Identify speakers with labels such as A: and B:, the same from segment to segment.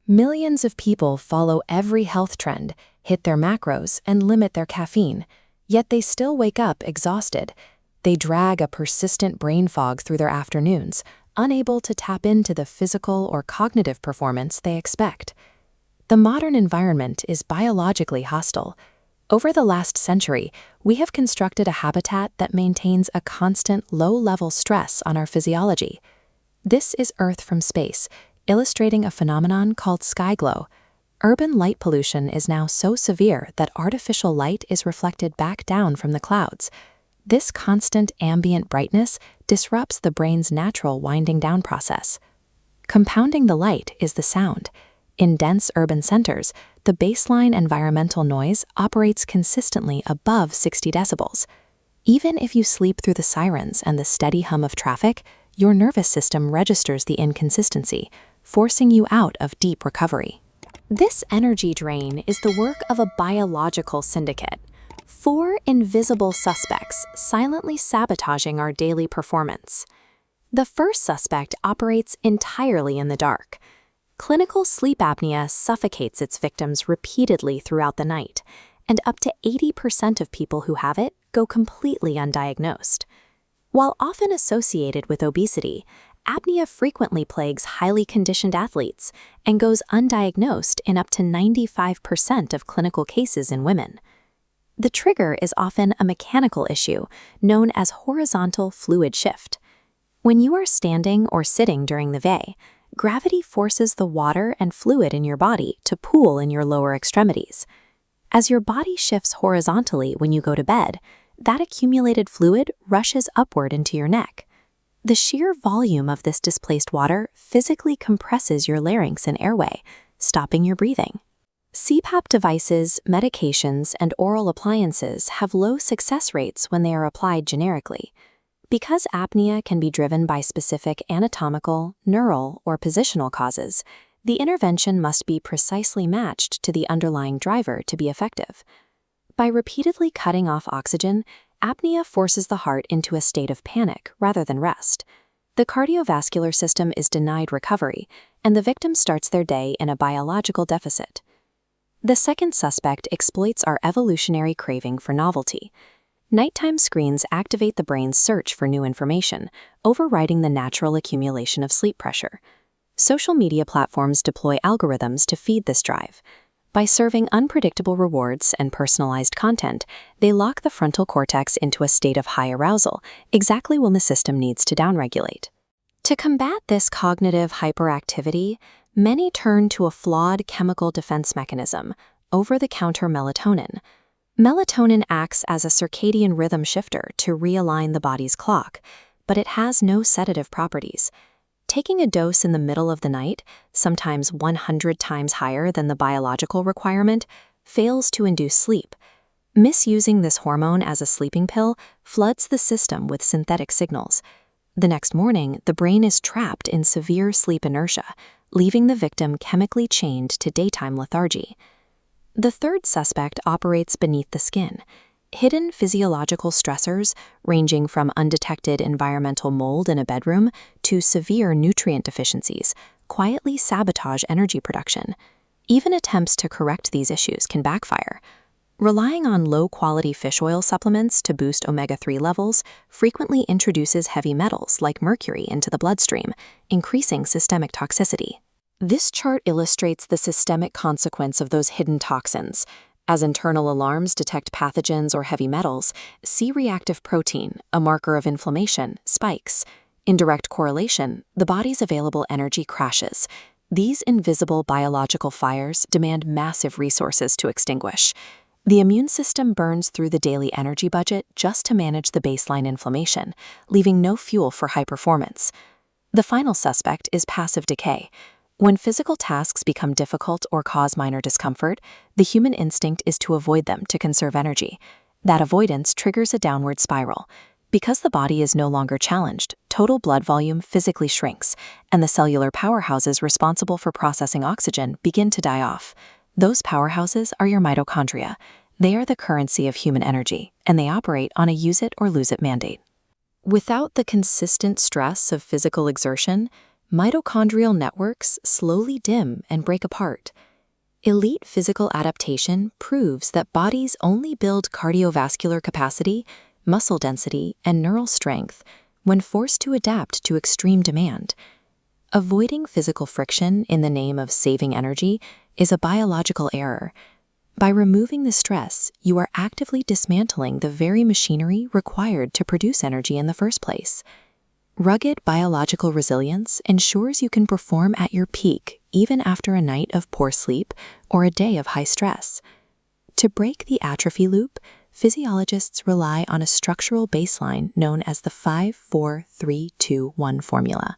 A: Millions of people follow every health trend, hit their macros, and limit their caffeine, yet they still wake up exhausted. They drag a persistent brain fog through their afternoons, unable to tap into the physical or cognitive performance they expect. The modern environment is biologically hostile. Over the last century, we have constructed a habitat that maintains a constant low-level stress on our physiology. This is Earth from space, illustrating a phenomenon called Skyglow. Urban light pollution is now so severe that artificial light is reflected back down from the clouds. This constant ambient brightness disrupts the brain's natural winding down process. Compounding the light is the sound. In dense urban centers, the baseline environmental noise operates consistently above 60 decibels. Even if you sleep through the sirens and the steady hum of traffic, your nervous system registers the inconsistency, forcing you out of deep recovery. This energy drain is the work of a biological syndicate. 4 invisible suspects silently sabotaging our daily performance. The first suspect operates entirely in the dark. Clinical sleep apnea suffocates its victims repeatedly throughout the night, and up to 80% of people who have it go completely undiagnosed. While often associated with obesity, apnea frequently plagues highly conditioned athletes and goes undiagnosed in up to 95% of clinical cases in women. The trigger is often a mechanical issue known as horizontal fluid shift. When you are standing or sitting during the day, gravity forces the water and fluid in your body to pool in your lower extremities. As your body shifts horizontally when you go to bed, that accumulated fluid rushes upward into your neck. The sheer volume of this displaced water physically compresses your larynx and airway, stopping your breathing. CPAP devices, medications, and oral appliances have low success rates when they are applied generically. Because apnea can be driven by specific anatomical, neural, or positional causes, the intervention must be precisely matched to the underlying driver to be effective. By repeatedly cutting off oxygen, apnea forces the heart into a state of panic rather than rest. The cardiovascular system is denied recovery, and the victim starts their day in a biological deficit. The second suspect exploits our evolutionary craving for novelty. Nighttime screens activate the brain's search for new information, overriding the natural accumulation of sleep pressure. Social media platforms deploy algorithms to feed this drive. By serving unpredictable rewards and personalized content, they lock the frontal cortex into a state of high arousal, exactly when the system needs to downregulate. To combat this cognitive hyperactivity, many turn to a flawed chemical defense mechanism, over-the-counter melatonin. Melatonin acts as a circadian rhythm shifter to realign the body's clock, but it has no sedative properties. Taking a dose in the middle of the night, sometimes 100 times higher than the biological requirement, fails to induce sleep. Misusing this hormone as a sleeping pill floods the system with synthetic signals. The next morning, the brain is trapped in severe sleep inertia, leaving the victim chemically chained to daytime lethargy. The third suspect operates beneath the skin. Hidden physiological stressors, ranging from undetected environmental mold in a bedroom to severe nutrient deficiencies, quietly sabotage energy production. Even attempts to correct these issues can backfire. Relying on low-quality fish oil supplements to boost omega-3 levels frequently introduces heavy metals like mercury into the bloodstream, increasing systemic toxicity. This chart illustrates the systemic consequence of those hidden toxins. As internal alarms detect pathogens or heavy metals, C-reactive protein, a marker of inflammation, spikes. In direct correlation, the body's available energy crashes. These invisible biological fires demand massive resources to extinguish. The immune system burns through the daily energy budget just to manage the baseline inflammation, leaving no fuel for high performance. The final suspect is passive decay. When physical tasks become difficult or cause minor discomfort, the human instinct is to avoid them to conserve energy. That avoidance triggers a downward spiral. Because the body is no longer challenged, total blood volume physically shrinks, and the cellular powerhouses responsible for processing oxygen begin to die off. Those powerhouses are your mitochondria. They are the currency of human energy, and they operate on a use-it-or-lose-it mandate. Without the consistent stress of physical exertion, mitochondrial networks slowly dim and break apart. Elite physical adaptation proves that bodies only build cardiovascular capacity, muscle density, and neural strength when forced to adapt to extreme demand. Avoiding physical friction in the name of saving energy is a biological error. By removing the stress, you are actively dismantling the very machinery required to produce energy in the first place. Rugged biological resilience ensures you can perform at your peak even after a night of poor sleep or a day of high stress. To break the atrophy loop, physiologists rely on a structural baseline known as the 5-4-3-2-1 formula.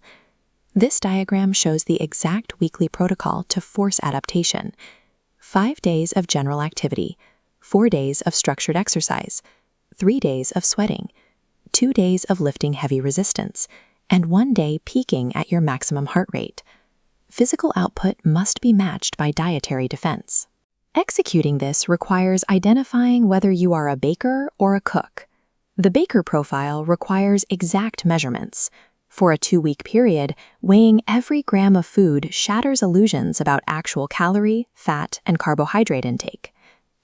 A: This diagram shows the exact weekly protocol to force adaptation. 5 days of general activity, 4 days of structured exercise, 3 days of sweating, 2 days of lifting heavy resistance, and 1 day peaking at your maximum heart rate. Physical output must be matched by dietary defense. Executing this requires identifying whether you are a baker or a cook. The baker profile requires exact measurements. For a 2-week period, weighing every gram of food shatters illusions about actual calorie, fat, and carbohydrate intake.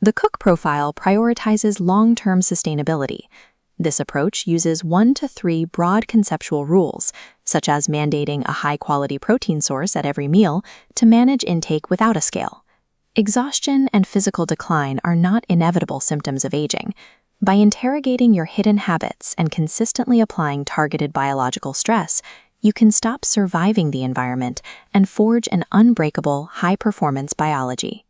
A: The cook profile prioritizes long-term sustainability. This approach uses 1 to 3 broad conceptual rules, such as mandating a high-quality protein source at every meal to manage intake without a scale. Exhaustion and physical decline are not inevitable symptoms of aging. By interrogating your hidden habits and consistently applying targeted biological stress, you can stop surviving the environment and forge an unbreakable, high-performance biology.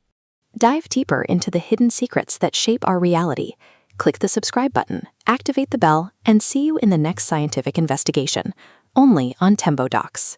A: Dive deeper into the hidden secrets that shape our reality. Click the subscribe button, activate the bell, and see you in the next scientific investigation, only on TEMBODocs.